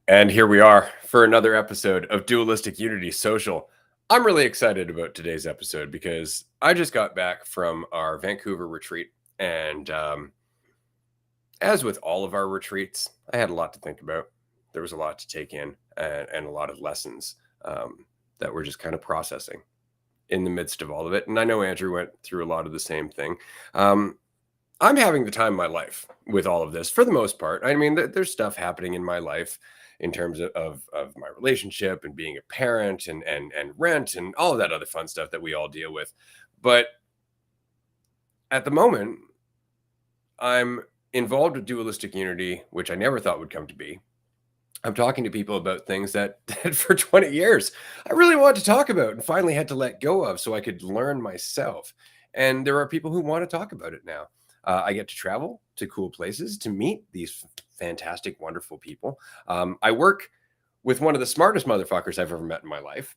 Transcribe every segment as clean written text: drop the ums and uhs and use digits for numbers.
And here we are for another episode of Dualistic Unity Social. I'm really excited about today's episode because I just got back from our Vancouver retreat. And as with all of our retreats, I had a lot to think about. There was a lot to take in and a lot of lessons that we're just kind of processing in the midst of all of it. And I know Andrew went through a lot of the same thing. Um, I'm having the time of my life with all of this for the most part. I mean, there's stuff happening in my life in terms of my relationship and being a parent and rent and all of that other fun stuff that we all deal with. But at the moment, I'm involved with Dualistic Unity, which I never thought would come to be. I'm talking to people about things that for 20 years I really wanted to talk about and finally had to let go of so I could learn myself. And there are people who want to talk about it now. I get to travel to cool places to meet these fantastic, wonderful people. I work with one of the smartest motherfuckers I've ever met in my life.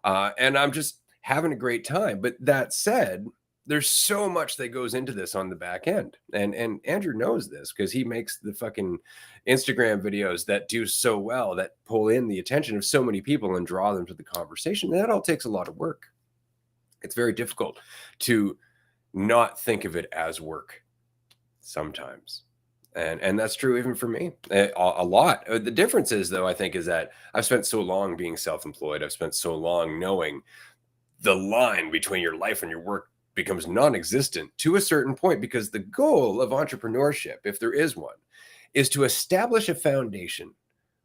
And I'm just having a great time. But that said, there's so much that goes into this on the back end. And Andrew knows this because he makes the fucking Instagram videos that do so well, that pull in the attention of so many people and draw them to the conversation. And that all takes a lot of work. It's very difficult to not think of it as work sometimes. And that's true even for me, a lot. The difference is, though, I think, is that I've spent so long being self-employed. I've spent so long knowing the line between your life and your work becomes non-existent to a certain point, because the goal of entrepreneurship, if there is one, is to establish a foundation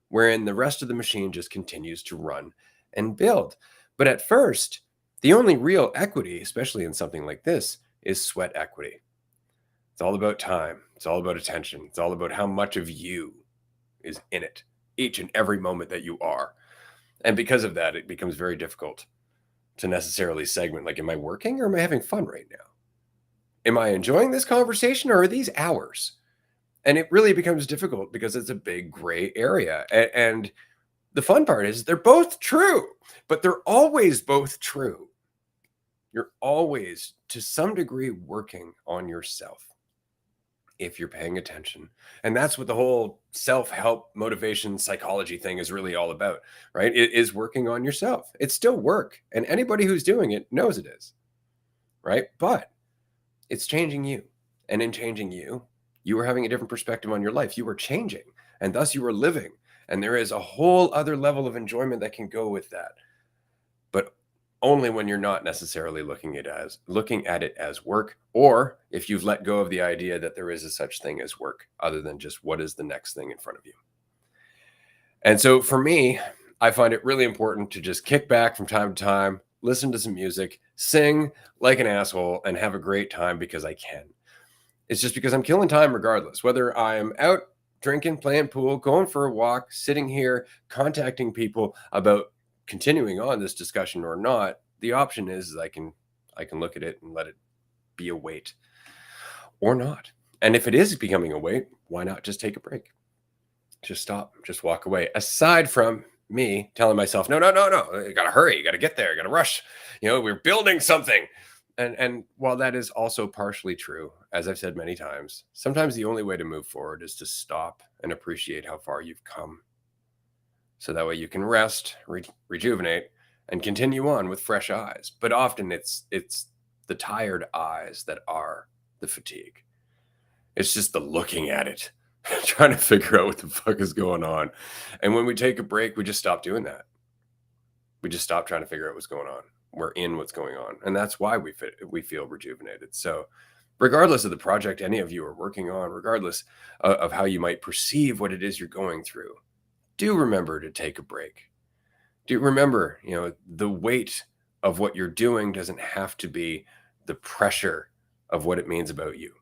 wherein the rest of the machine just continues to run and build. But at first, the only real equity, especially in something like this, is sweat equity. It's all about time. It's all about attention. It's all about how much of you is in it each and every moment that you are. And because of that, it becomes very difficult to necessarily segment, like, am I working or am I having fun right now? Am I enjoying this conversation or are these hours? And it really becomes difficult because it's a big gray area. And the fun part is they're both true, but they're always both true. You're always, to some degree, working on yourself if you're paying attention. And that's what the whole self-help motivation psychology thing is really all about, right? It is working on yourself. It's still work. And anybody who's doing it knows it is, right? But it's changing you. And in changing you, you are having a different perspective on your life. You are changing, and thus you are living. And there is a whole other level of enjoyment that can go with that. But only when you're not necessarily looking at it as work, or if you've let go of the idea that there is a such thing as work, other than just what is the next thing in front of you. And so for me, I find it really important to just kick back from time to time, listen to some music, sing like an asshole, and have a great time because I can. It's just because I'm killing time regardless, whether I'm out drinking, playing pool, going for a walk, sitting here, contacting people about continuing on this discussion or not. The option is I can look at it and let it be a weight or not. And if it is becoming a weight, why not just take a break? Just stop, just walk away. Aside from me telling myself, no, you gotta hurry, you gotta get there, you gotta rush. We're building something. And while that is also partially true, as I've said many times, sometimes the only way to move forward is to stop and appreciate how far you've come. So that way you can rest, rejuvenate, and continue on with fresh eyes. But often it's the tired eyes that are the fatigue. It's just the looking at it, trying to figure out what the fuck is going on. And when we take a break, we just stop doing that. We just stop trying to figure out what's going on. We're in what's going on. And that's why we feel rejuvenated. So regardless of the project any of you are working on, regardless of how you might perceive what it is you're going through, do remember to take a break. Do remember, the weight of what you're doing doesn't have to be the pressure of what it means about you.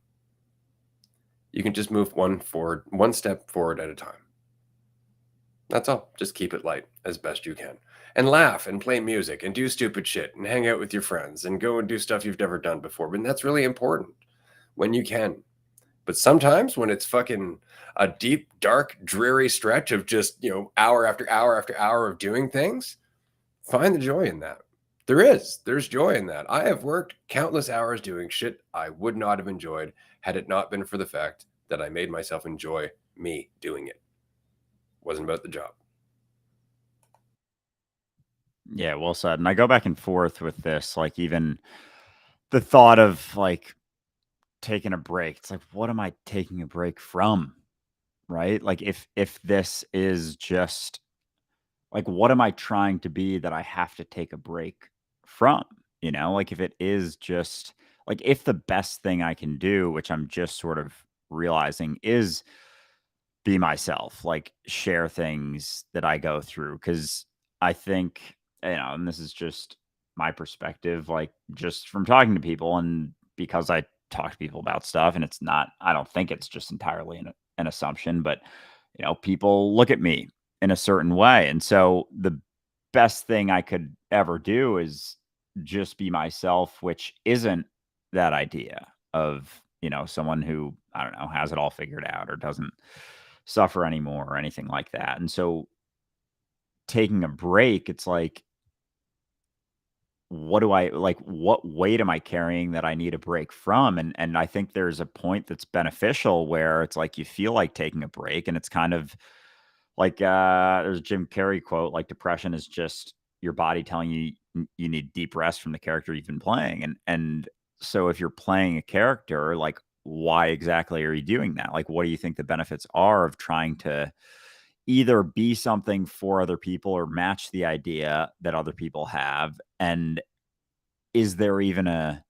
You can just move one step forward at a time. That's all. Just keep it light as best you can. And laugh and play music and do stupid shit and hang out with your friends and go and do stuff you've never done before. But that's really important when you can. But sometimes when it's fucking a deep, dark, dreary stretch of just, hour after hour after hour of doing things, find the joy in that. There's joy in that. I have worked countless hours doing shit I would not have enjoyed had it not been for the fact that I made myself enjoy me doing it. It wasn't about the job. Yeah, well said. And I go back and forth with this, like even the thought of like taking a break. It's like, what am I taking a break from? Right? Like if this is just like what am I trying to be that I have to take a break from? Like if it is just like if the best thing I can do, which I'm just sort of realizing is be myself, like share things that I go through. Cause I think, and this is just my perspective, like just from talking to people and because I talk to people about stuff and it's not, I don't think it's just entirely an assumption, but, people look at me in a certain way. And so the best thing I could ever do is just be myself, which isn't that idea of, someone who, I don't know, has it all figured out or doesn't suffer anymore or anything like that. And so taking a break, it's like, what do I like? What weight am I carrying that I need a break from? And I think there's a point that's beneficial where it's like you feel like taking a break, and it's kind of like there's a Jim Carrey quote, like depression is just your body telling you you need deep rest from the character you've been playing. And so if you're playing a character, like why exactly are you doing that? Like what do you think the benefits are of trying to either be something for other people or match the idea that other people have? And is there even a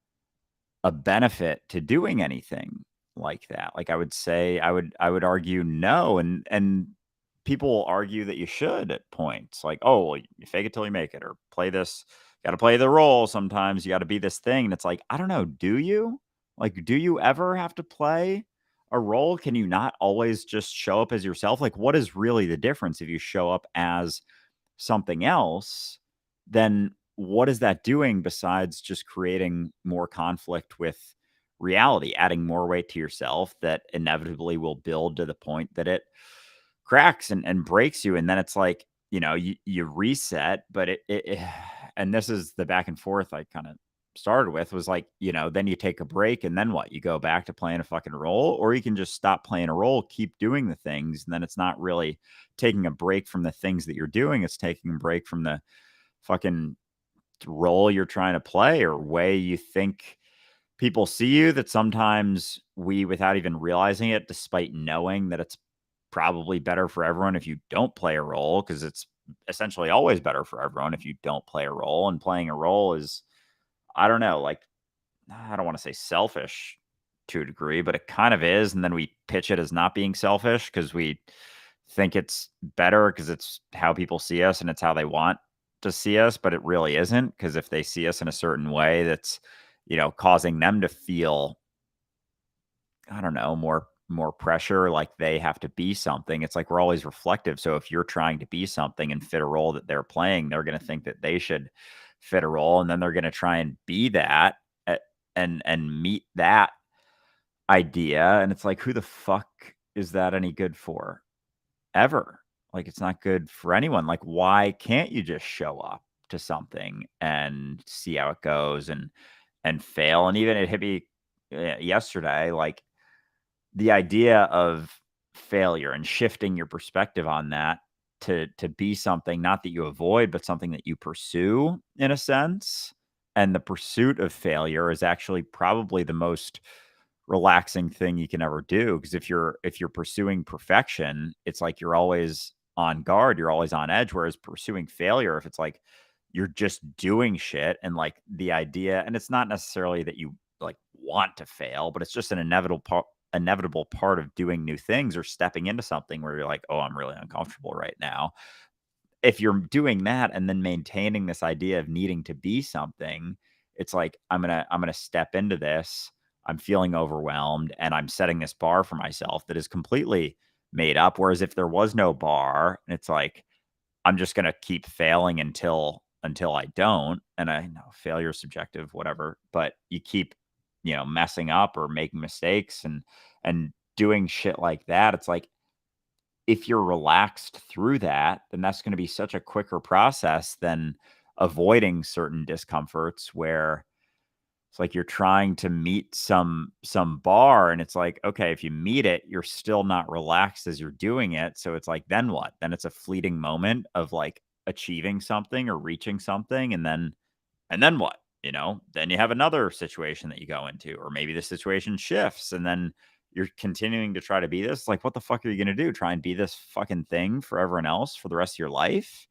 benefit to doing anything like that? Like I would say I would argue no, and people will argue that you should at points. Like, oh, well, you fake it till you make it, or play this, got to play the role sometimes, you got to be this thing. And it's like, I don't know, do you? Like, do you ever have to play a role? Can you not always just show up as yourself? Like, what is really the difference if you show up as something else? Then what is that doing besides just creating more conflict with reality, adding more weight to yourself that inevitably will build to the point that it cracks and breaks you? And then it's like, you reset, but and this is the back and forth I kind of started with was like, then you take a break and then what? You go back to playing a fucking role, or you can just stop playing a role, keep doing the things. And then it's not really taking a break from the things that you're doing. It's taking a break from the fucking role you're trying to play or way you think people see you, that sometimes we, without even realizing it, despite knowing that it's probably better for everyone if you don't play a role, because it's essentially always better for everyone if you don't play a role. And playing a role is, I don't know, like, I don't want to say selfish to a degree, but it kind of is. And then we pitch it as not being selfish because we think it's better because it's how people see us and it's how they want to see us, but it really isn't. Because if they see us in a certain way that's, causing them to feel, I don't know, more pressure, like they have to be something. It's like we're always reflective. So if you're trying to be something and fit a role that they're playing, they're going to think that they should fit a role, and then they're going to try and be that and meet that idea. And it's like, who the fuck is that any good for? Ever. Like it's not good for anyone. Like why can't you just show up to something and see how it goes and fail? And even it hit me yesterday, like the idea of failure and shifting your perspective on that to be something not that you avoid, but something that you pursue in a sense. And the pursuit of failure is actually probably the most relaxing thing you can ever do, because if you're pursuing perfection, it's like you're always on guard, you're always on edge. Whereas pursuing failure, if it's like you're just doing shit and like the idea, and it's not necessarily that you like want to fail, but it's just an inevitable part of doing new things or stepping into something where you're like, oh, I'm really uncomfortable right now. If you're doing that and then maintaining this idea of needing to be something, it's like I'm gonna step into this. I'm feeling overwhelmed and I'm setting this bar for myself that is completely made up. Whereas if there was no bar, it's like I'm just gonna keep failing until I don't. And I know failure is subjective, whatever, but you keep, messing up or making mistakes and doing shit like that. It's like if you're relaxed through that, then that's going to be such a quicker process than avoiding certain discomforts where it's like you're trying to meet some bar, and it's like, okay, if you meet it, you're still not relaxed as you're doing it. So it's like, then what? Then it's a fleeting moment of like, achieving something or reaching something, and then what? Then you have another situation that you go into, or maybe the situation shifts, and then you're continuing to try to be this. Like, what the fuck are you going to do? Try and be this fucking thing for everyone else for the rest of your life?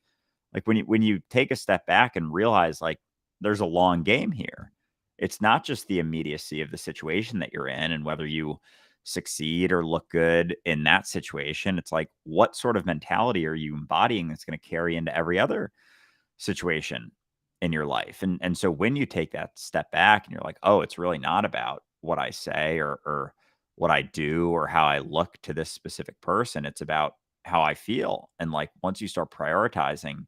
Like, when you take a step back and realize, like, there's a long game here. It's not just the immediacy of the situation that you're in and whether you succeed or look good in that situation. It's like, what sort of mentality are you embodying that's going to carry into every other situation in your life? And so when you take that step back and you're like, oh, it's really not about what I say or what I do or how I look to this specific person. It's about how I feel. And like, once you start prioritizing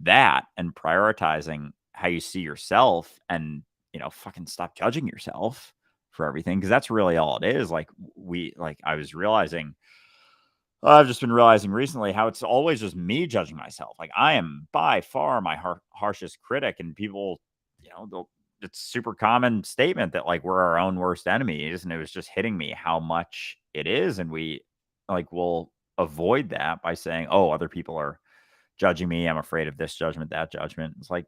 that and prioritizing how you see yourself, and fucking stop judging yourself for everything, because that's really all it is. Like, I've just been realizing recently how it's always just me judging myself. Like, I am by far my harshest critic, and people, it's super common statement that like we're our own worst enemies, and it was just hitting me how much it is, and we like will avoid that by saying, "Oh, other people are judging me. I'm afraid of this judgment, that judgment." It's like,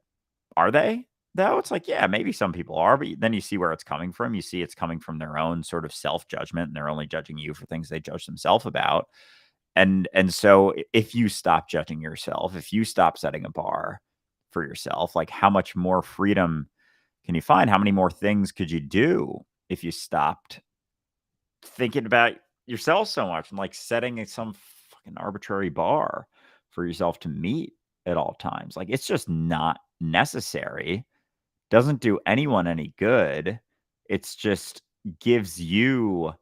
are they? Though it's like, yeah, maybe some people are, but then you see where it's coming from. You see it's coming from their own sort of self judgment, and they're only judging you for things they judge themselves about. And so if you stop judging yourself, if you stop setting a bar for yourself, like, how much more freedom can you find? How many more things could you do if you stopped thinking about yourself so much and like setting some fucking arbitrary bar for yourself to meet at all times? Like, it's just not necessary. Doesn't do anyone any good. It's just gives you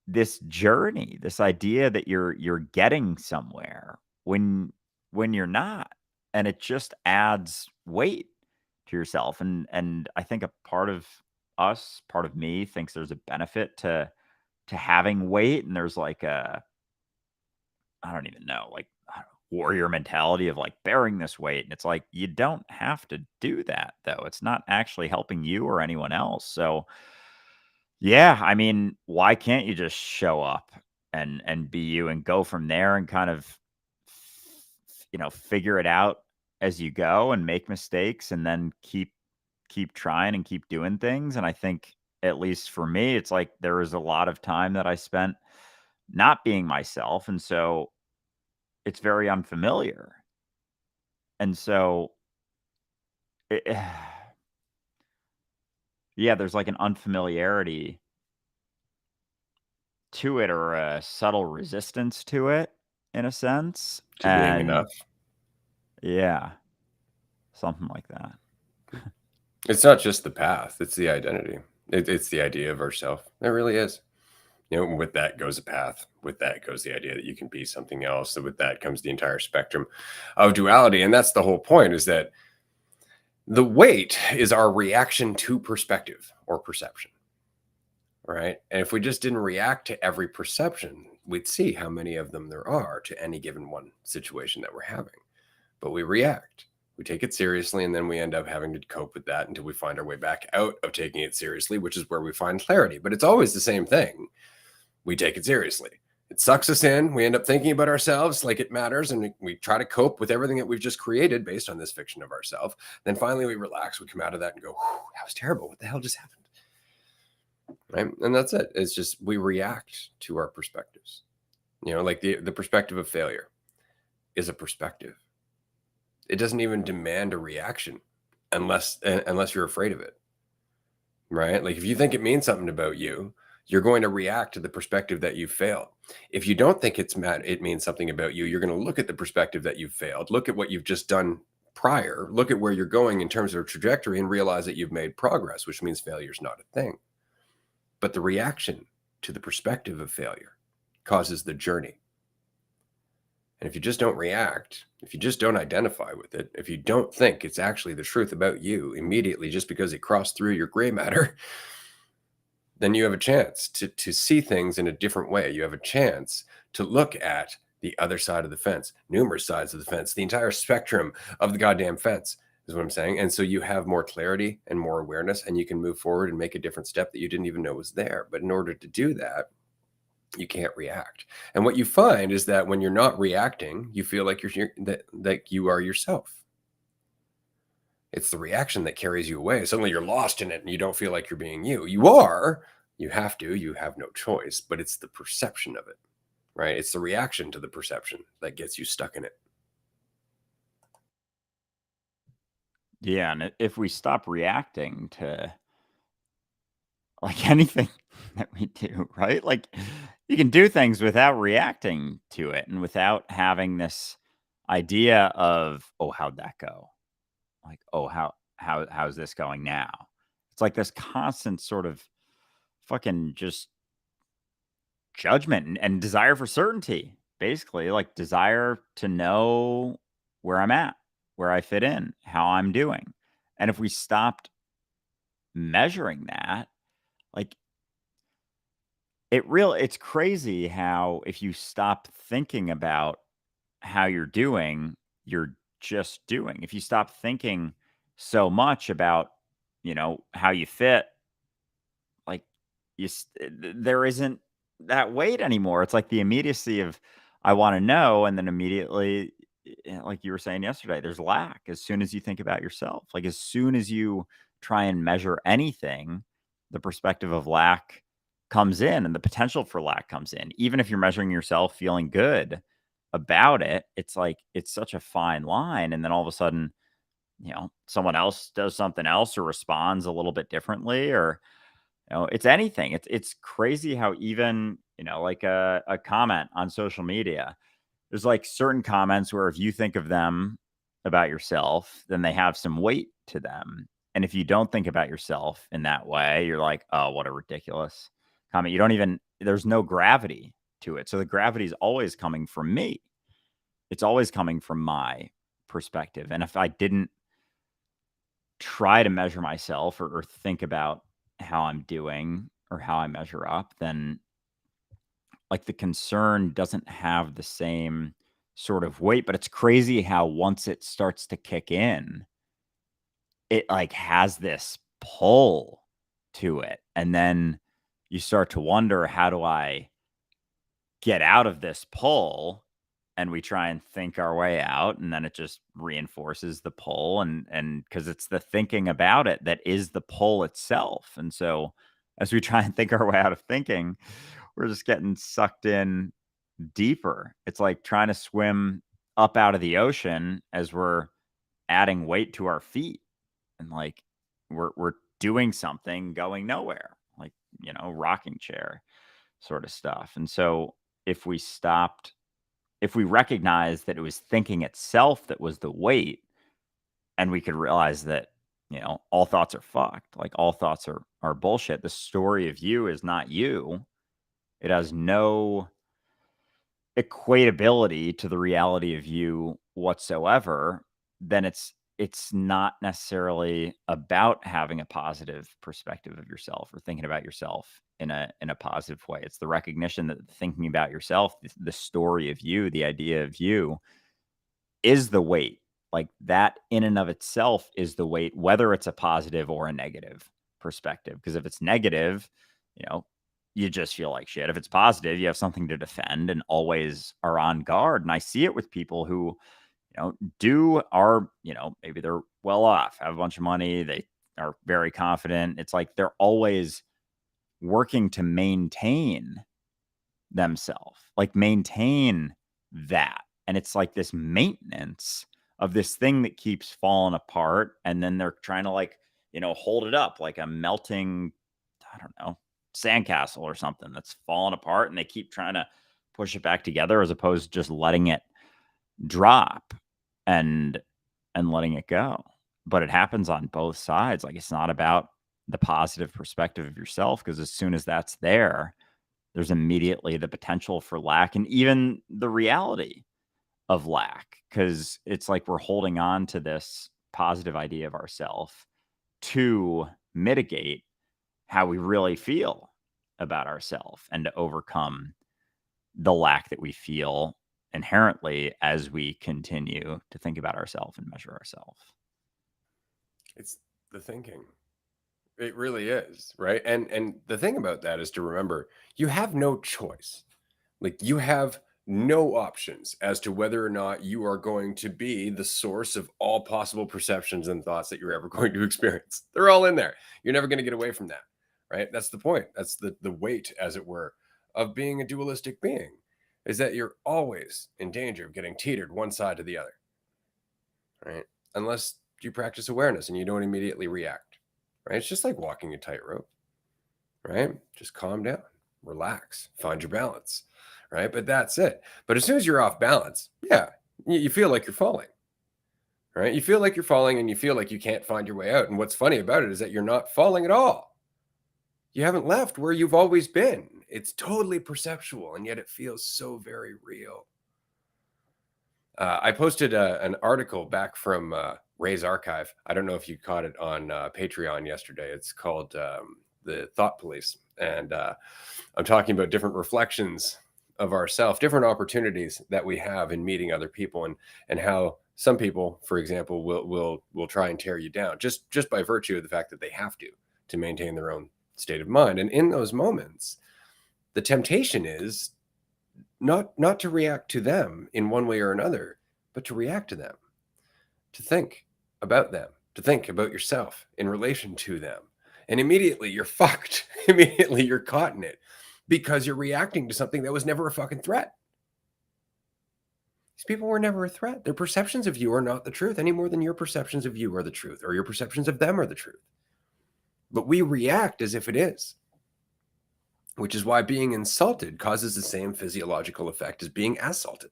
this journey, this idea that you're getting somewhere when you're not, and it just adds weight to yourself. And I think a part of me thinks there's a benefit to having weight, and there's like I don't even know, like, I don't know, warrior mentality of like bearing this weight, and it's like, you don't have to do that though. It's not actually helping you or anyone else. So yeah, I mean, why can't you just show up and be you and go from there and kind of figure it out as you go and make mistakes and then keep trying and keep doing things. And I think, at least for me, it's like there was a lot of time that I spent not being myself, and so it's very unfamiliar. And so it, yeah, there's like an unfamiliarity to it, or a subtle resistance to it, in a sense. To being And enough. yeah, something like that. It's not just the path, it's the identity. It's the idea of ourself. It really is. With that goes a path. With that goes the idea that you can be something else. So with that comes the entire spectrum of duality. And that's the whole point, is that the weight is our reaction to perspective or perception, right? And if we just didn't react to every perception, we'd see how many of them there are to any given one situation that we're having. But we react. We take it seriously, and then we end up having to cope with that until we find our way back out of taking it seriously, which is where we find clarity. But it's always the same thing. We take it seriously. It sucks us in. We end up thinking about ourselves like it matters, and we try to cope with everything that we've just created based on this fiction of ourselves. Then finally we relax. We come out of that and go, that was terrible. What the hell just happened? Right? And that's it. It's just we react to our perspectives. Like the perspective of failure is a perspective. It doesn't even demand a reaction unless you're afraid of it, right? Like, if you think it means something about you, you're going to react to the perspective that you failed. If you don't think it means something about you, you're going to look at the perspective that you've failed, look at what you've just done prior, look at where you're going in terms of trajectory, and realize that you've made progress, which means failure is not a thing. But the reaction to the perspective of failure causes the journey. And if you just don't react, if you just don't identify with it, if you don't think it's actually the truth about you immediately just because it crossed through your gray matter, then you have a chance to see things in a different way. You have a chance to look at the other side of the fence, numerous sides of the fence, the entire spectrum of the goddamn fence is what I'm saying. And so you have more clarity and more awareness, and you can move forward and make a different step that you didn't even know was there. But in order to do that, You can't react. And what you find is that when you're not reacting, you feel like that you are yourself. It's the reaction that carries you away. Suddenly you're lost in it and you don't feel like you're being you. You are, you have no choice, but it's the perception of it, right? It's the reaction to the perception that gets you stuck in it. Yeah, and if we stop reacting to like anything that we do, right? Like you can do things without reacting to it and without having this idea of, oh, how'd that go? Like, oh, how's this going now? It's like this constant sort of fucking just judgment and desire for certainty, basically, like desire to know where I'm at, where I fit in, how I'm doing. And if we stopped measuring that, like it's crazy how if you stop thinking about how you're just doing. If you stop thinking so much about, how you fit, like there isn't that weight anymore. It's like the immediacy of I want to know, and then immediately, like you were saying yesterday, there's lack as soon as you think about yourself. Like as soon as you try and measure anything, the perspective of lack comes in, and the potential for lack comes in. Even if you're measuring yourself, feeling good about it, it's like it's such a fine line, and then all of a sudden, someone else does something else or responds a little bit differently, or it's anything. It's crazy how even, like a comment on social media, there's like certain comments where if you think of them about yourself, then they have some weight to them. And if you don't think about yourself in that way, you're like, oh, what a ridiculous comment. You don't even, there's no gravity to it. So the gravity is always coming from me. It's always coming from my perspective. And if I didn't try to measure myself or think about how I'm doing or how I measure up, then like the concern doesn't have the same sort of weight. But it's crazy how once it starts to kick in, it like has this pull to it. And then you start to wonder, how do I get out of this pull? And we try and think our way out, and then it just reinforces the pull, and because it's the thinking about it that is the pull itself. And so as we try and think our way out of thinking, we're just getting sucked in deeper. It's like trying to swim up out of the ocean as we're adding weight to our feet, and like we're doing something going nowhere, like, rocking chair sort of stuff. And so if we stopped if we recognized that it was thinking itself that was the weight, and we could realize that, all thoughts are fucked, like all thoughts are bullshit. The story of you is not you. It has no equatability to the reality of you whatsoever. Then it's not necessarily about having a positive perspective of yourself or thinking about yourself in a positive way. It's the recognition that thinking about yourself, the story of you, the idea of you is the weight. Like that in and of itself is the weight, whether it's a positive or a negative perspective. Because if it's negative, you know, you just feel like shit. If it's positive, you have something to defend and always are on guard. And I see it with people who, maybe they're well off, have a bunch of money, they are very confident. It's like they're always working to maintain themselves, like maintain that. And it's like this maintenance of this thing that keeps falling apart. And then they're trying to hold it up like a melting, I don't know, sandcastle or something that's falling apart. And they keep trying to push it back together as opposed to just letting it drop and letting it go. But it happens on both sides. Like it's not about the positive perspective of yourself, because as soon as that's there's immediately the potential for lack and even the reality of lack, because it's like we're holding on to this positive idea of ourselves to mitigate how we really feel about ourselves and to overcome the lack that we feel inherently as we continue to think about ourselves and measure ourselves. It's the thinking. It really is, right? And the thing about that is to remember you have no choice. Like you have no options as to whether or not you are going to be the source of all possible perceptions and thoughts that you're ever going to experience. They're all in there. You're never going to get away from that, right? That's the point. That's the weight, as it were, of being a dualistic being, is that you're always in danger of getting teetered one side to the other, right? Unless you practice awareness and you don't immediately react, right? It's just like walking a tightrope, right? Just calm down, relax, find your balance, right? But that's it. But as soon as you're off balance, yeah, you feel like you're falling, right? You feel like you're falling and you feel like you can't find your way out. And what's funny about it is that you're not falling at all. You haven't left where you've always been. It's totally perceptual, and yet it feels so very real. I posted an article back from Ray's archive. I don't know if you caught it on Patreon yesterday. It's called The Thought Police. And I'm talking about different reflections of ourself, different opportunities that we have in meeting other people, and how some people, for example, will try and tear you down just by virtue of the fact that they have to maintain their own state of mind. And in those moments, the temptation is not to react to them in one way or another, but to react to them, to think about them, to think about yourself in relation to them. And immediately you're fucked. Immediately you're caught in it because you're reacting to something that was never a fucking threat. These people were never a threat. Their perceptions of you are not the truth any more than your perceptions of you are the truth, or your perceptions of them are the truth. But we react as if it is, which is why being insulted causes the same physiological effect as being assaulted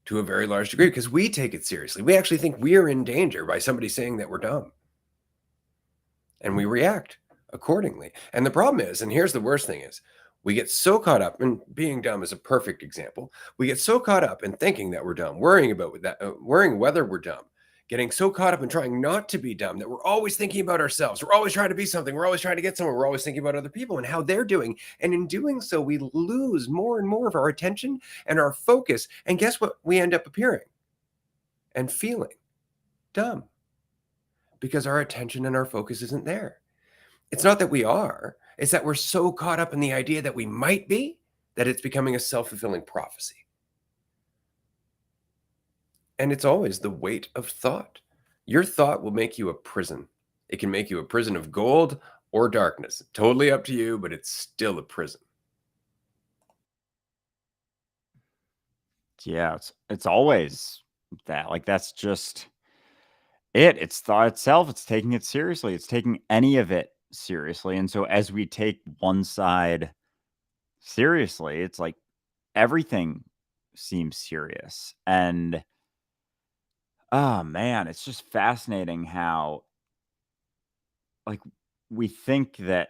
to a very large degree, because we take it seriously. We actually think we're in danger by somebody saying that we're dumb. And we react accordingly. And the problem is, and here's the worst thing is, we get so caught up, and being dumb is a perfect example. We get so caught up in thinking that we're dumb, worrying about that, worrying whether we're dumb, getting so caught up in trying not to be dumb that we're always thinking about ourselves. We're always trying to be something. We're always trying to get somewhere. We're always thinking about other people and how they're doing. And in doing so, we lose more and more of our attention and our focus. And guess what? We end up appearing and feeling dumb because our attention and our focus isn't there. It's not that we are, it's that we're so caught up in the idea that we might be that it's becoming a self-fulfilling prophecy. And it's always the weight of thought. Your thought will make you a prison. It can make you a prison of gold or darkness. Totally up to you, but it's still a prison. Yeah, it's always that. Like that's just it. It's thought itself. It's taking it seriously. It's taking any of it seriously. And so as we take one side seriously, it's like everything seems serious. And oh man, it's just fascinating how like we think that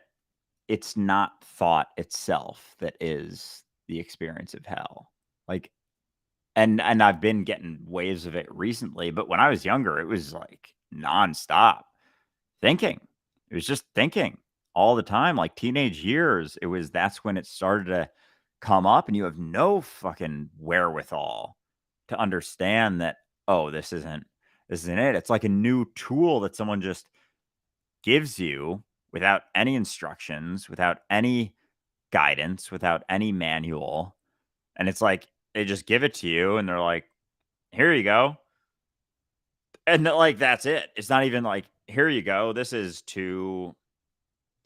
it's not thought itself that is the experience of hell. Like and I've been getting waves of it recently, but when I was younger, it was like nonstop thinking. It was just thinking all the time. Like teenage years, that's when it started to come up, and you have no fucking wherewithal to understand that, oh, this isn't it. It's like a new tool that someone just gives you without any instructions, without any guidance, without any manual. And it's like they just give it to you and they're like, here you go. And like that's it. It's not even like, here you go. This is to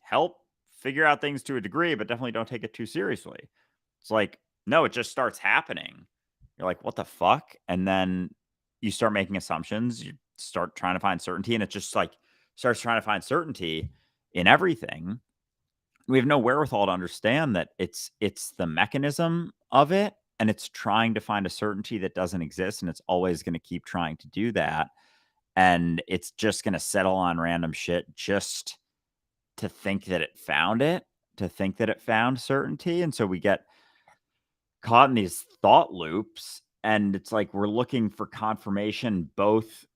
help figure out things to a degree, but definitely don't take it too seriously. It's like, no, it just starts happening. You're like, what the fuck? And then you start making assumptions. You start trying to find certainty, and it just like starts trying to find certainty in everything. We have no wherewithal to understand that it's the mechanism of it, and it's trying to find a certainty that doesn't exist, and it's always going to keep trying to do that. And it's just going to settle on random shit just to think that it found it, to think that it found certainty. And so we get caught in these thought loops, and it's like we're looking for confirmation both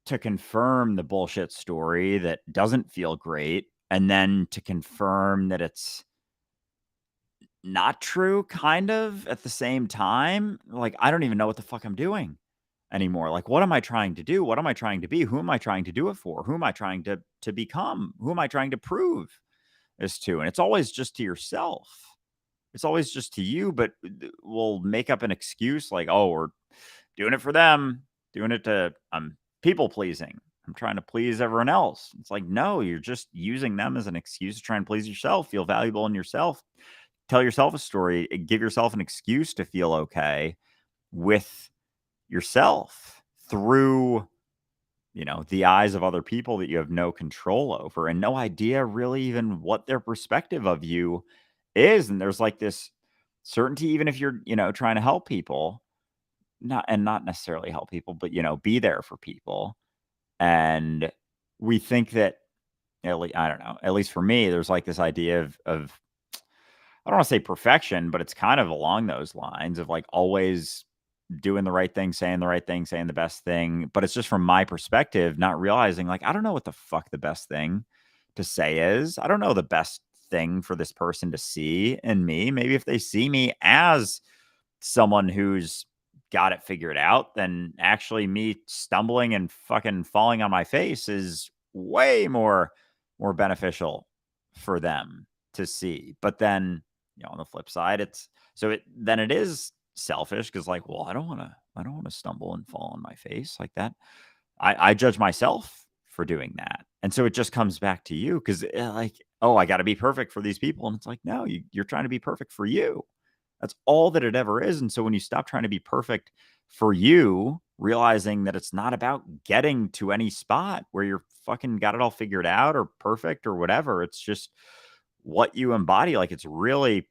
to confirm the bullshit story that doesn't feel great, and then to confirm that it's not true kind of at the same time. Like I don't even know what the fuck I'm doing. anymore. Like, what am I trying to do? What am I trying to be? Who am I trying to do it for? Who am I trying to become? Who am I trying to prove this to? And it's always just to yourself. It's always just to you, but we'll make up an excuse like, oh, we're doing it for them, doing it to, I'm people pleasing. I'm trying to please everyone else. It's like, no, you're just using them as an excuse to try and please yourself, feel valuable in yourself, tell yourself a story, give yourself an excuse to feel okay with yourself through, the eyes of other people that you have no control over and no idea really even what their perspective of you is. And there's like this certainty, even if you're, trying to help people, not necessarily help people, but, be there for people. And we think that, I don't know, at least for me, there's like this idea of I don't want to say perfection, but it's kind of along those lines of like always doing the right thing, saying the right thing, saying the best thing. But it's just from my perspective, not realizing like, I don't know what the fuck the best thing to say is. I don't know the best thing for this person to see in me. Maybe if they see me as someone who's got it figured out, then actually me stumbling and fucking falling on my face is way more beneficial for them to see. But then, on the flip side, then it is selfish because like, well, I don't want to stumble and fall on my face like that. I judge myself for doing that. And so it just comes back to you because like, oh, I got to be perfect for these people. And it's like, no, you're trying to be perfect for you. That's all that it ever is. And so when you stop trying to be perfect for you, realizing that it's not about getting to any spot where you're fucking got it all figured out or perfect or whatever. It's just what you embody. Like it's really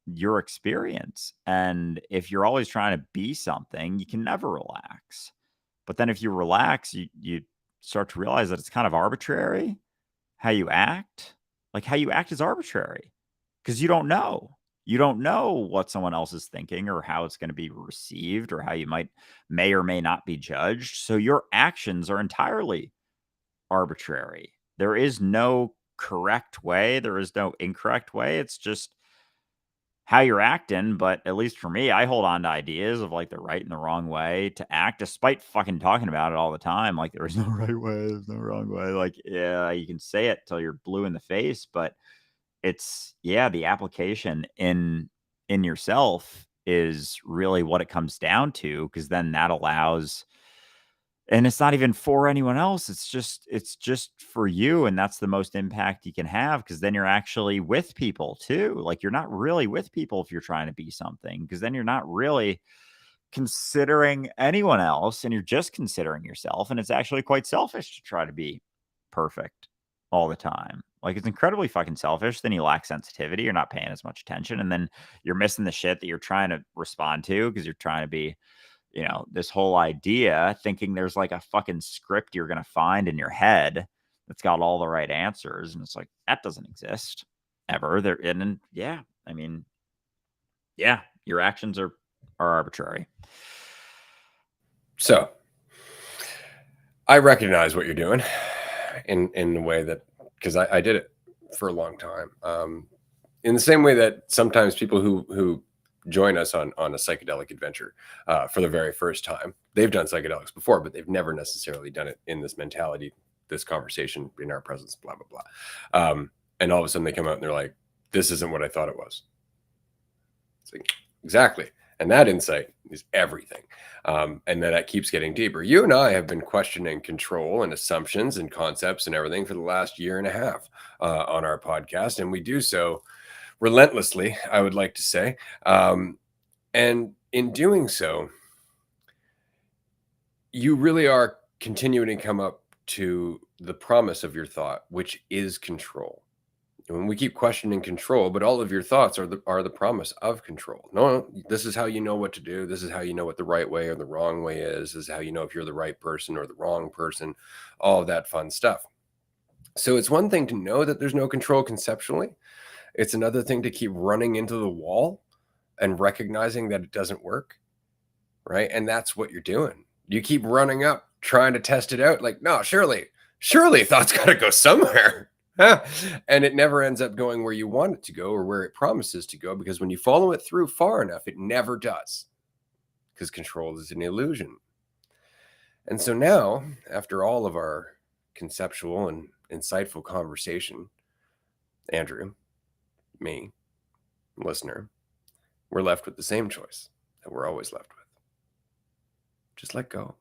your experience. And if you're always trying to be something, you can never relax. But then if you relax, you start to realize that it's kind of arbitrary how you act. Like how you act is arbitrary because you don't know. You don't know what someone else is thinking or how it's going to be received or how you may or may not be judged. So your actions are entirely arbitrary. There is no correct way. There is no incorrect way. It's just how you're acting. But at least for me, I hold on to ideas of like the right and the wrong way to act, despite fucking talking about it all the time. Like there is no right way, there's no wrong way. Like, yeah, you can say it till you're blue in the face, but it's the application in yourself is really what it comes down to, because then that allows, and it's not even for anyone else, it's just for you, and that's the most impact you can have, because then you're actually with people too. Like you're not really with people if you're trying to be something, because then you're not really considering anyone else and you're just considering yourself, and it's actually quite selfish to try to be perfect all the time. Like it's incredibly fucking selfish. Then you lack sensitivity, you're not paying as much attention, and then you're missing the shit that you're trying to respond to because you're trying to be, this whole idea thinking there's like a fucking script you're going to find in your head that's got all the right answers, and it's like that doesn't exist ever there. And then I mean, your actions are arbitrary. So I recognize what you're doing in the way that, because I did it for a long time. In the same way that sometimes people who join us on a psychedelic adventure for the very first time, they've done psychedelics before, but they've never necessarily done it in this mentality, this conversation in our presence, blah, blah, blah. And all of a sudden they come out and they're like, this isn't what I thought it was. It's like, exactly. And that insight is everything. And then that keeps getting deeper. You and I have been questioning control and assumptions and concepts and everything for the last year and a half on our podcast. And we do so relentlessly, I would like to say. And in doing so, you really are continuing to come up to the promise of your thought, which is control. When we keep questioning control, but all of your thoughts are the promise of control. No, this is how you know what to do. This is how you know what the right way or the wrong way is. This is how you know if you're the right person or the wrong person, all of that fun stuff. So it's one thing to know that there's no control conceptually. It's another thing to keep running into the wall and recognizing that it doesn't work, right? And that's what you're doing. You keep running up, trying to test it out. Like, no, surely thought's got to go somewhere. And it never ends up going where you want it to go or where it promises to go, because when you follow it through far enough, it never does, because control is an illusion. And so now, after all of our conceptual and insightful conversation, Andrew, me, listener, we're left with the same choice that we're always left with. Just let go.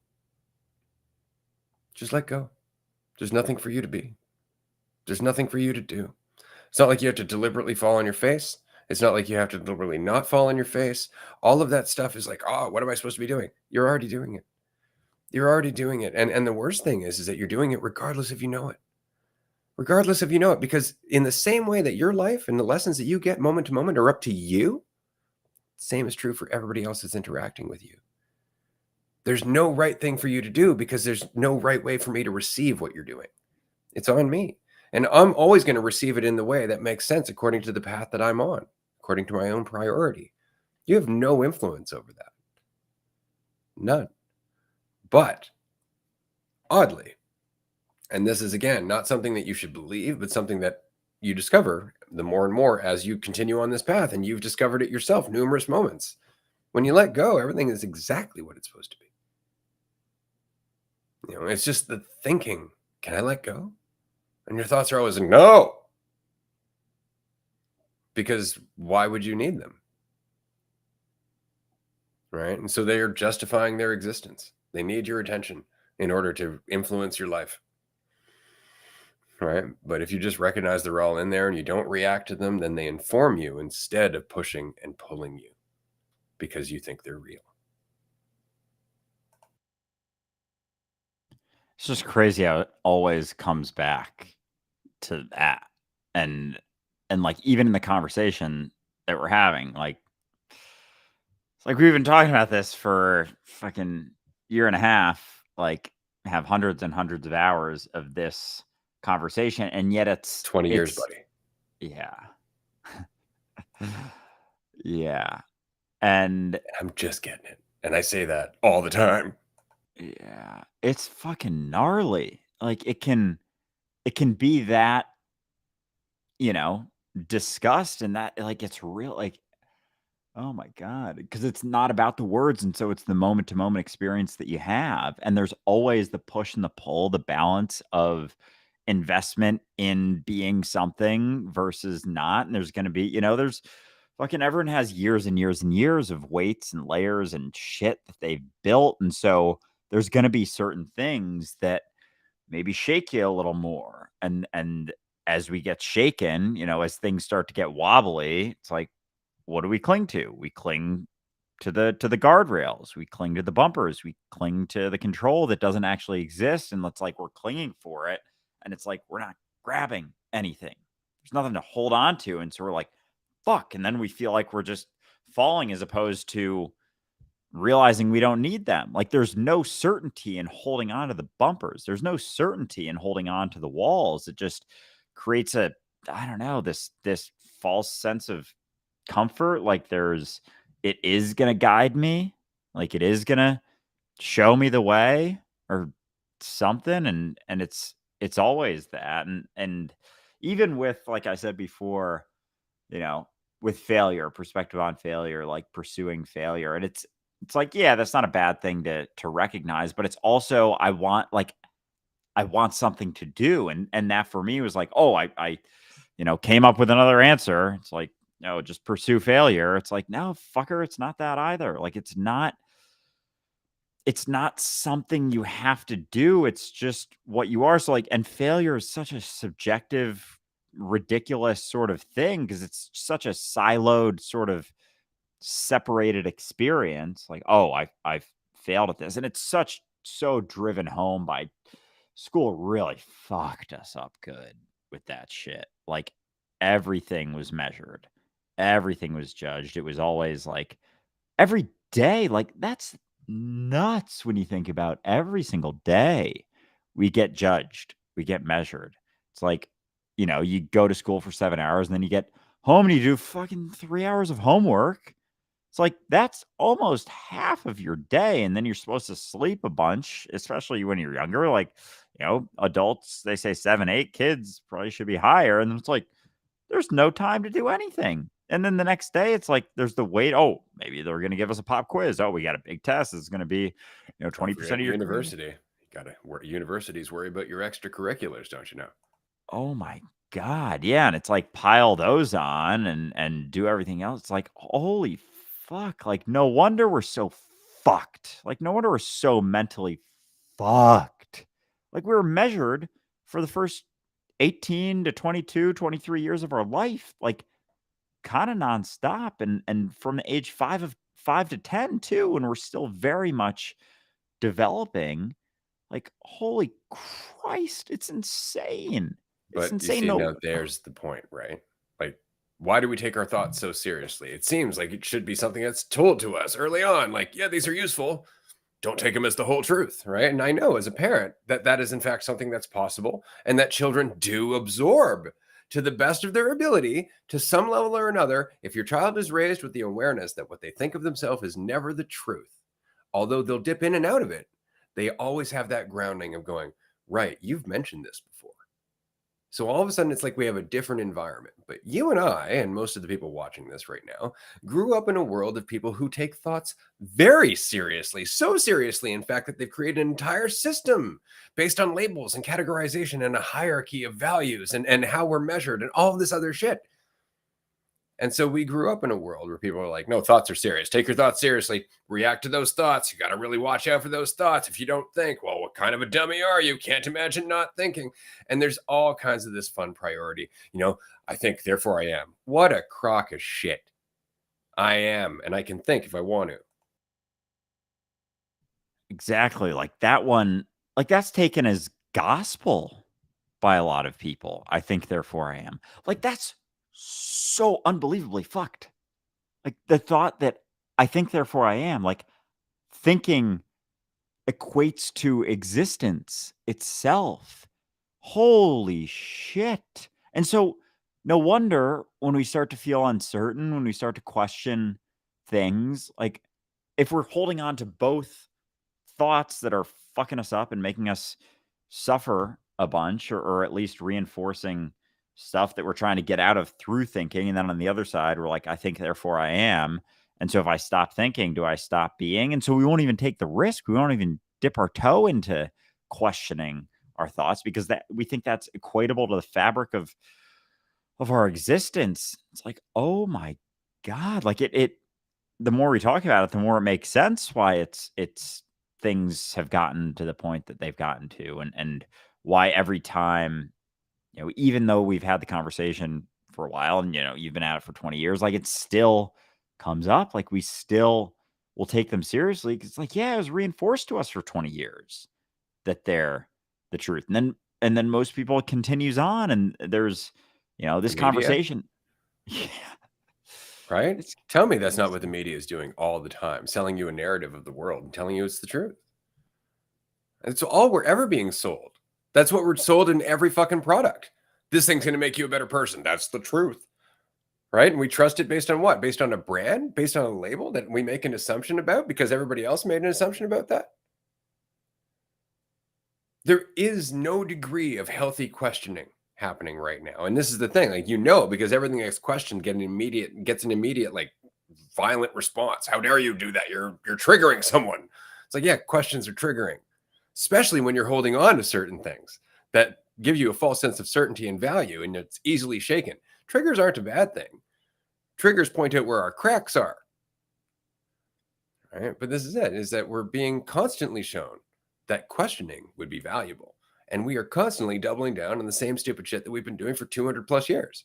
Just let go. There's nothing for you to be. There's nothing for you to do. It's not like you have to deliberately fall on your face. It's not like you have to deliberately not fall on your face. All of that stuff is like, oh, what am I supposed to be doing? You're already doing it. You're already doing it. And the worst thing is that you're doing it regardless if you know it. Regardless if you know it, because in the same way that your life and the lessons that you get moment to moment are up to you, same is true for everybody else that's interacting with you. There's no right thing for you to do because there's no right way for me to receive what you're doing. It's on me. And I'm always going to receive it in the way that makes sense according to the path that I'm on, according to my own priority. You have no influence over that. None. But oddly, and this is again not something that you should believe, but something that you discover the more and more as you continue on this path, and you've discovered it yourself numerous moments. When you let go, everything is exactly what it's supposed to be. It's just the thinking, can I let go? And your thoughts are always no. Because why would you need them? Right? And so they are justifying their existence. They need your attention in order to influence your life. Right? But if you just recognize they're all in there and you don't react to them, then they inform you instead of pushing and pulling you because you think they're real. It's just crazy how it always comes back to that. And like even in the conversation that we're having, like it's like we've been talking about this for fucking year and a half, like have hundreds and hundreds of hours of this conversation, and yet it's 20 years, buddy. Yeah. Yeah. And I'm just getting it. And I say that all the time. yeah, it's fucking gnarly. Like it can be that, disgust, and that like it's real, like, oh my God, because it's not about the words, and so it's the moment to moment experience that you have, and there's always the push and the pull, the balance of investment in being something versus not, and there's gonna be, there's fucking everyone has years and years and years of weights and layers and shit that they've built, and so there's gonna be certain things that maybe shake you a little more, and as we get shaken, as things start to get wobbly, it's like, what do we cling to? We cling to the guardrails. We cling to the bumpers. We cling to the control that doesn't actually exist, and it's like we're clinging for it, and it's like we're not grabbing anything. There's nothing to hold on to, and so we're like, fuck, and then we feel like we're just falling as opposed to realizing we don't need them. Like there's no certainty in holding on to the bumpers. There's no certainty in holding on to the walls. It just creates I don't know, this false sense of comfort. Like it is going to guide me. Like it is going to show me the way or something. And it's always that. And even with, like I said before, with failure, perspective on failure, like pursuing failure. And it's like, yeah, that's not a bad thing to recognize, but it's also, I want something to do. And that for me was like, oh, I came up with another answer. It's like, no, just pursue failure. It's like, no, fucker, it's not that either. Like it's not something you have to do. It's just what you are. So like, and failure is such a subjective, ridiculous sort of thing because it's such a siloed sort of separated experience. Like, oh, I've failed at this. And it's so driven home by school really fucked us up good with that shit. Like everything was measured. Everything was judged. It was always like every day. Like that's nuts when you think about every single day we get judged. We get measured. It's like, you go to school for 7 hours and then you get home and you do fucking 3 hours of homework. It's like that's almost half of your day, and then you're supposed to sleep a bunch, especially when you're younger. Like, adults, they say 7, 8, kids probably should be higher, and it's like there's no time to do anything. And then the next day, it's like there's the wait. Oh, maybe they're going to give us a pop quiz. Oh, we got a big test. It's going to be, Don't 20% forget of your grade. university. You gotta universities worry about your extracurriculars, don't you know? Oh my god, yeah, and it's like pile those on and do everything else. It's like, holy fuck, like, no wonder we're so fucked. Like, no wonder we're so mentally fucked. Like, we were measured for the first 18 to 22, 23 years of our life, like, kinda nonstop, and from the age 5 to 10 too, and we're still very much developing. Like, holy Christ, it's insane. It's But you insane, see, no. now there's the point, right? Like, why do we take our thoughts so seriously? It seems like it should be something that's told to us early on. Like, yeah, these are useful. Don't take them as the whole truth, right? And I know as a parent that that is in fact something that's possible and that children do absorb to the best of their ability to some level or another. If your child is raised with the awareness that what they think of themselves is never the truth, although they'll dip in and out of it, they always have that grounding of going, right, you've mentioned this before. So all of a sudden, it's like we have a different environment. But you and I, and most of the people watching this right now, grew up in a world of people who take thoughts very seriously, so seriously, in fact, that they've created an entire system based on labels and categorization and a hierarchy of values and how we're measured and all of this other shit. And so we grew up in a world where people are like, no, thoughts are serious. Take your thoughts seriously. React to those thoughts. You got to really watch out for those thoughts. If you don't think, well, what kind of a dummy are you? Can't imagine not thinking. And there's all kinds of this fun priority. I think, therefore I am. What a crock of shit. I am. And I can think if I want to. Exactly, like, that one, like, that's taken as gospel by a lot of people. I think, therefore I am. Like, that's so unbelievably fucked. Like, the thought that I think, therefore I am, like, thinking equates to existence itself. Holy shit. And so, no wonder when we start to feel uncertain, when we start to question things, like, if we're holding on to both thoughts that are fucking us up and making us suffer a bunch, or at least reinforcing stuff that we're trying to get out of through thinking. And then on the other side, we're like, I think, therefore I am. And so if I stop thinking, do I stop being? And so we won't even take the risk. We won't even dip our toe into questioning our thoughts because that we think that's equatable to the fabric of our existence. It's like, oh my God. Like it the more we talk about it, the more it makes sense why it's things have gotten to the point that they've gotten to, and why every time, even though we've had the conversation for a while and, you've been at it for 20 years, like, it still comes up. Like, we still will take them seriously because it's like, yeah, it was reinforced to us for 20 years that they're the truth. And then most people, it continues on, and there's, The this media, conversation. Yeah. right? It's Tell me that's not what the crazy. media is doing all the time, selling you a narrative of the world and telling you it's the truth. It's all we're ever being sold. That's what we're sold in every fucking product. This thing's going to make you a better person. That's the truth. Right? And we trust it based on what? Based on a brand? Based on a label that we make an assumption about because everybody else made an assumption about that? There is no degree of healthy questioning happening right now. And this is the thing, like, because everything that's questioned gets an immediate like violent response. How dare you do that? You're triggering someone. It's like, yeah, questions are triggering, especially when you're holding on to certain things that give you a false sense of certainty and value and it's easily shaken. Triggers aren't a bad thing. Triggers point out where our cracks are. Right? But this is that we're being constantly shown that questioning would be valuable. And we are constantly doubling down on the same stupid shit that we've been doing for 200 plus years.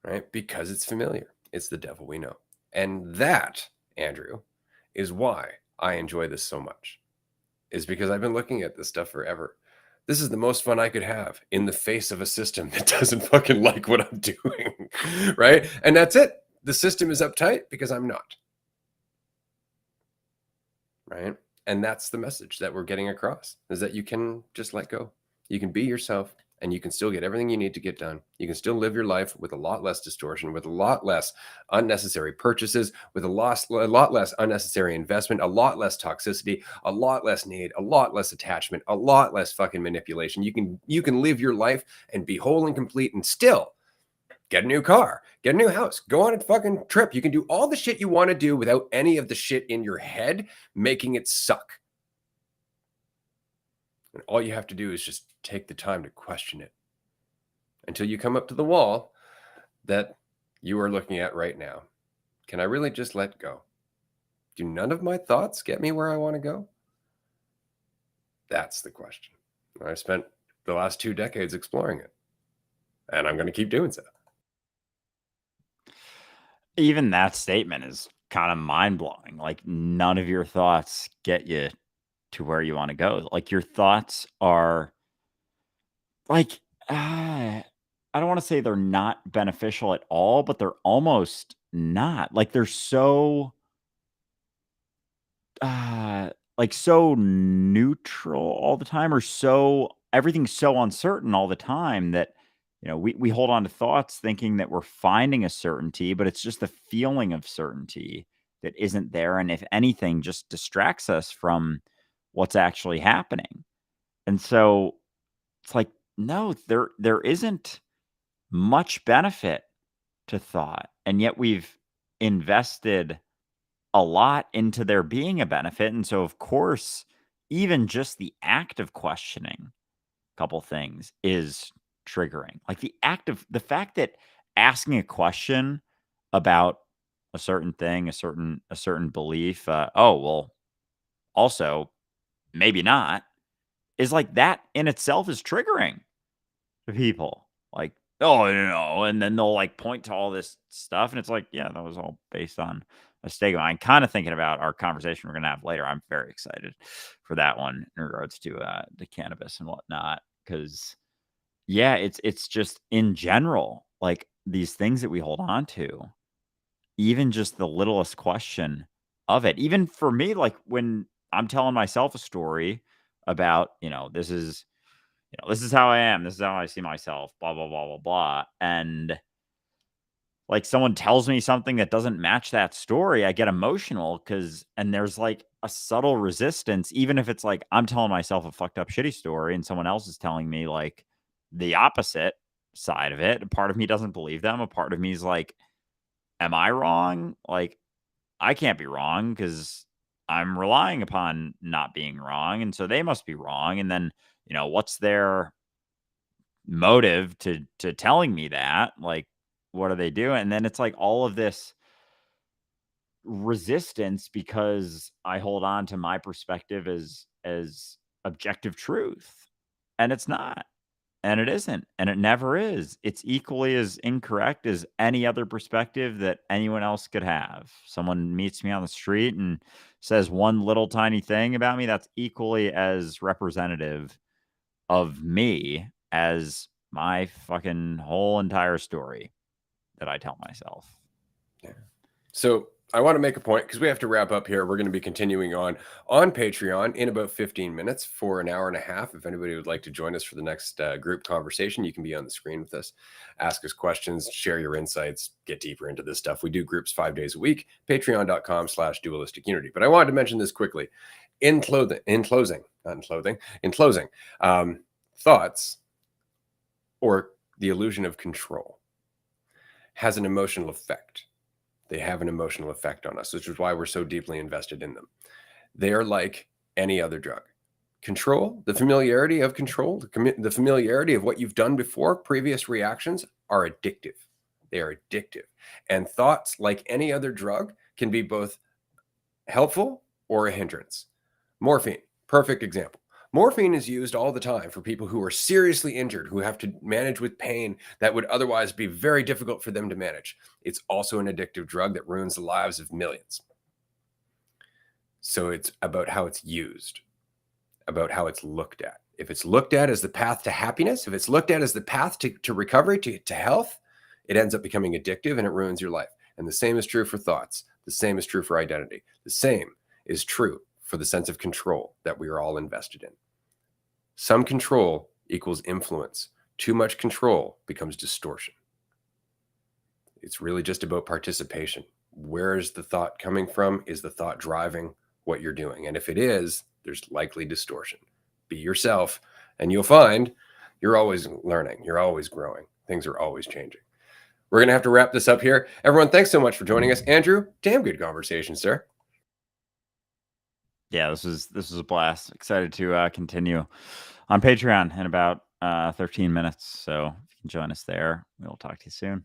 Right? Because it's familiar. It's the devil we know. And that, Andrew, is why I enjoy this so much. Is because I've been looking at this stuff forever. This is the most fun I could have in the face of a system that doesn't fucking like what I'm doing. Right? And that's it. The system is uptight because I'm not. Right? And that's the message that we're getting across, is that you can just let go. You can be yourself and you can still get everything you need to get done. You can still live your life with a lot less distortion, with a lot less unnecessary purchases, with a lot less unnecessary investment, a lot less toxicity, a lot less need, a lot less attachment, a lot less fucking manipulation. You can live your life and be whole and complete and still Get a new car, get a new house, go on a fucking trip. You can do all the shit you want to do without any of the shit in your head making it suck. And all you have to do is just take the time to question it until you come up to the wall that you are looking at right now. Can I really just let go? Do none of my thoughts get me where I want to go? That's the question. I spent the last 2 decades exploring it, and I'm going to keep doing so. Even that statement is kind of mind-blowing. Like, none of your thoughts get you to where you want to go. Like, your thoughts are like, I don't want to say they're not beneficial at all, but they're almost not. Like, they're so uh so neutral all the time, or so everything's so uncertain all the time that we hold on to thoughts thinking that we're finding a certainty, but it's just the feeling of certainty that isn't there, and if anything just distracts us from what's actually happening. And so it's like, no, there isn't much benefit to thought, and yet we've invested a lot into there being a benefit. And so, of course, even just the act of questioning a couple things is triggering. Like, the fact that asking a question about a certain thing, a certain belief, oh well, also maybe not, is like, that in itself is triggering to people. Like, oh, and then they'll like point to all this stuff, and it's like, yeah, that was all based on a stigma. I'm kind of thinking about our conversation we're gonna have later. I'm very excited for that one in regards to the cannabis and whatnot, because yeah, it's just in general, like, these things that we hold on to, even just the littlest question of it. Even for me, like, when I'm telling myself a story about, this is how I am, this is how I see myself, blah, blah, blah, blah, blah. And like, someone tells me something that doesn't match that story, I get emotional and there's like a subtle resistance, even if it's like I'm telling myself a fucked up shitty story and someone else is telling me like the opposite side of it. A part of me doesn't believe them. A part of me is like, am I wrong? Like, I can't be wrong because I'm relying upon not being wrong. And so they must be wrong. And then, what's their motive to telling me that? Like, what are they doing? And then it's like all of this resistance because I hold on to my perspective as objective truth. And it's not. And it isn't. And it never is. It's equally as incorrect as any other perspective that anyone else could have. Someone meets me on the street and says one little tiny thing about me, that's equally as representative of me as my fucking whole entire story that I tell myself. Yeah. So I want to make a point because we have to wrap up here. We're going to be continuing on Patreon in about 15 minutes for an hour and a half. If anybody would like to join us for the next group conversation, you can be on the screen with us, ask us questions, share your insights, get deeper into this stuff. We do groups 5 days a week, patreon.com/dualistic unity. But I wanted to mention this quickly. In closing, thoughts or the illusion of control has an emotional effect. They have an emotional effect on us, which is why we're so deeply invested in them. They are like any other drug. Control, the familiarity of control, the familiarity of what you've done before, previous reactions are addictive. They are addictive. And thoughts, like any other drug, can be both helpful or a hindrance. Morphine, perfect example. Morphine is used all the time for people who are seriously injured, who have to manage with pain that would otherwise be very difficult for them to manage. It's also an addictive drug that ruins the lives of millions. So it's about how it's used, about how it's looked at. If it's looked at as the path to happiness, if it's looked at as the path to recovery, to health, it ends up becoming addictive and it ruins your life. And the same is true for thoughts. The same is true for identity. The same is true for the sense of control that we are all invested in. Some control equals influence. Too much control becomes distortion. It's really just about participation. Where is the thought coming from? Is the thought driving what you're doing? And if it is, there's likely distortion. Be yourself, and you'll find you're always learning. You're always growing. Things are always changing. We're going to have to wrap this up here. Everyone, thanks so much for joining us. Andrew, damn good conversation, sir. Yeah, this was a blast. Excited to continue on Patreon in about 13 minutes. So if you can join us there, we'll talk to you soon.